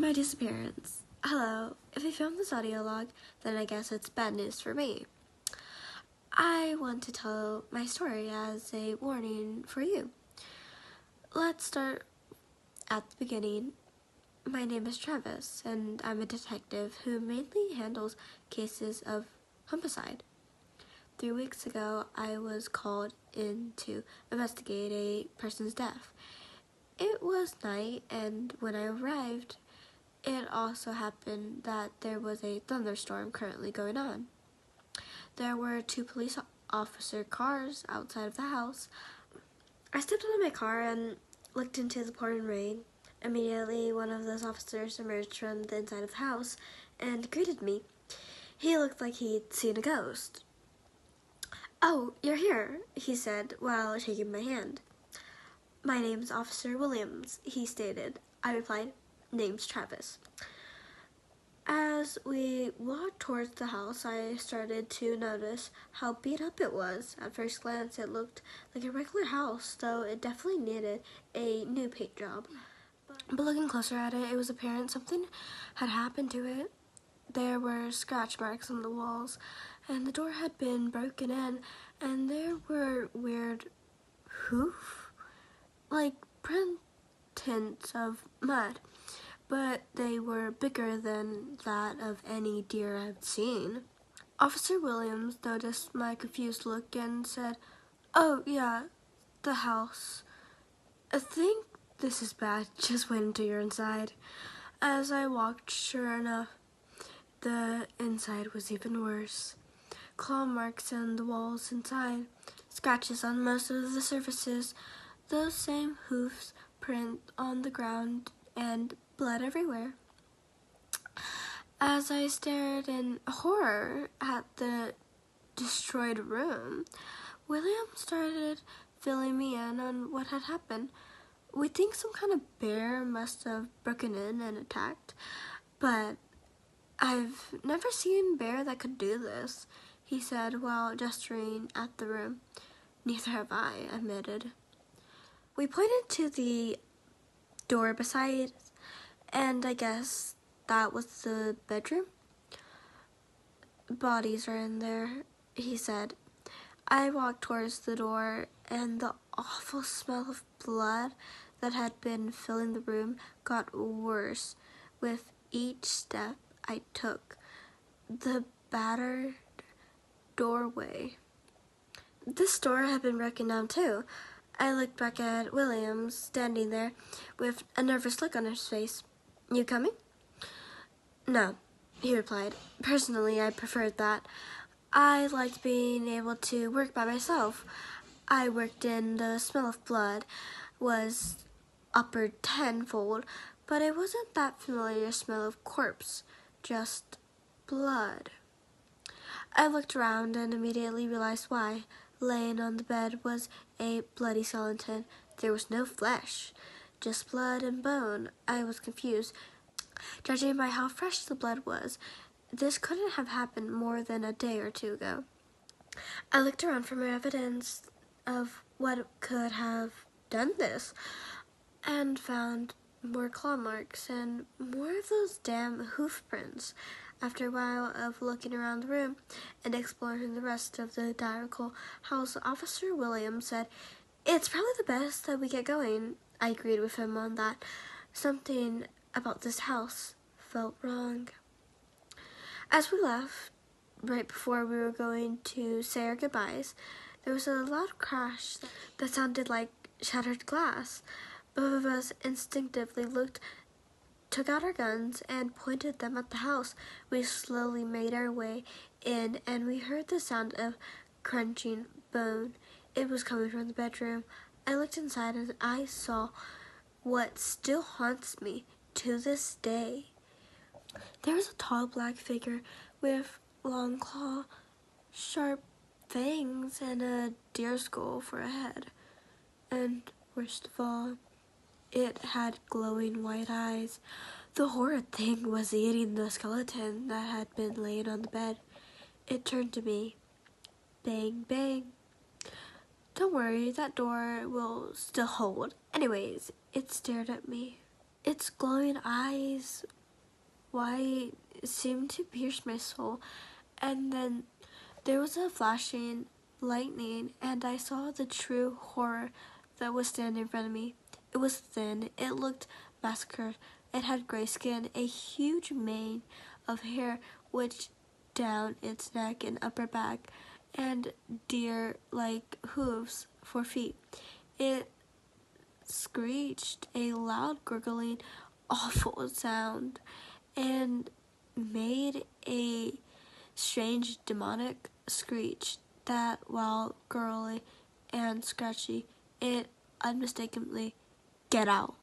my disappearance. Hello, if you found this audio log, then I guess it's bad news for me. I want to tell my story as a warning for you. Let's start at the beginning. My name is Travis, and I'm a detective who mainly handles cases of homicide. 3 weeks ago, I was called in to investigate a person's death. It was night, and when I arrived, it also happened that there was a thunderstorm currently going on. There were 2 police officer cars outside of the house. I stepped out of my car and looked into the pouring rain. Immediately, one of those officers emerged from the inside of the house and greeted me. He looked like he'd seen a ghost. "Oh, you're here," he said while shaking my hand. "My name's Officer Williams," he stated. I replied, "Name's Travis." As we walked towards the house, I started to notice how beat up it was. At first glance, it looked like a regular house, though it definitely needed a new paint job. But looking closer at it, it was apparent something had happened to it. There were scratch marks on the walls, and the door had been broken in, and there were weird like print tints of mud, but they were bigger than that of any deer I'd seen. Officer Williams noticed my confused look and said, "Oh, yeah, the house. I think this is bad. Just wait until you're inside." As I walked, sure enough, the inside was even worse. Claw marks on the walls inside, scratches on most of the surfaces, those same hoofs print on the ground, and blood everywhere. As I stared in horror at the destroyed room, William started filling me in on what had happened. "We think some kind of bear must have broken in and attacked, but I've never seen a bear that could do this," he said while gesturing at the room. "Neither have I," I admitted. We pointed to the door beside, and I guess that was the bedroom. "Bodies are in there," he said. I walked towards the door, and the awful smell of blood that had been filling the room got worse with each step I took. The battered doorway. This door had been broken down too. I looked back at Williams, standing there with a nervous look on his face. "You coming?" "No," he replied. "Personally, I preferred that. I liked being able to work by myself. I worked in the smell of blood was upper tenfold, but it wasn't that familiar smell of corpse, just blood." I looked around and immediately realized why. Laying on the bed was a bloody skeleton. There was no flesh, just blood and bone. I was confused. Judging by how fresh the blood was, this couldn't have happened more than a day or 2 ago. I looked around for more evidence of what could have done this, and found more claw marks and more of those damn hoof prints. After a while of looking around the room and exploring the rest of the diagonal house, Officer Williams said, "It's probably the best that we get going." I agreed with him on that. Something about this house felt wrong. As we left, right before we were going to say our goodbyes, there was a loud crash that sounded like shattered glass. Both of us instinctively took out our guns and pointed them at the house. We slowly made our way in, and we heard the sound of crunching bone. It was coming from the bedroom. I looked inside and I saw what still haunts me to this day. There was a tall black figure with long claw, sharp fangs, and a deer skull for a head. And worst of all, it had glowing white eyes. The horrid thing was eating the skeleton that had been laying on the bed. It turned to me. Bang, bang. "Don't worry, that door will still hold." Anyways, it stared at me. Its glowing eyes, white, seemed to pierce my soul. And then there was a flashing lightning, and I saw the true horror that was standing in front of me. It was thin, it looked massacred, it had gray skin, a huge mane of hair which down its neck and upper back, and deer-like hooves for feet. It screeched a loud gurgling, awful sound, and made a strange demonic screech that, while gurgly and scratchy, it unmistakably get out.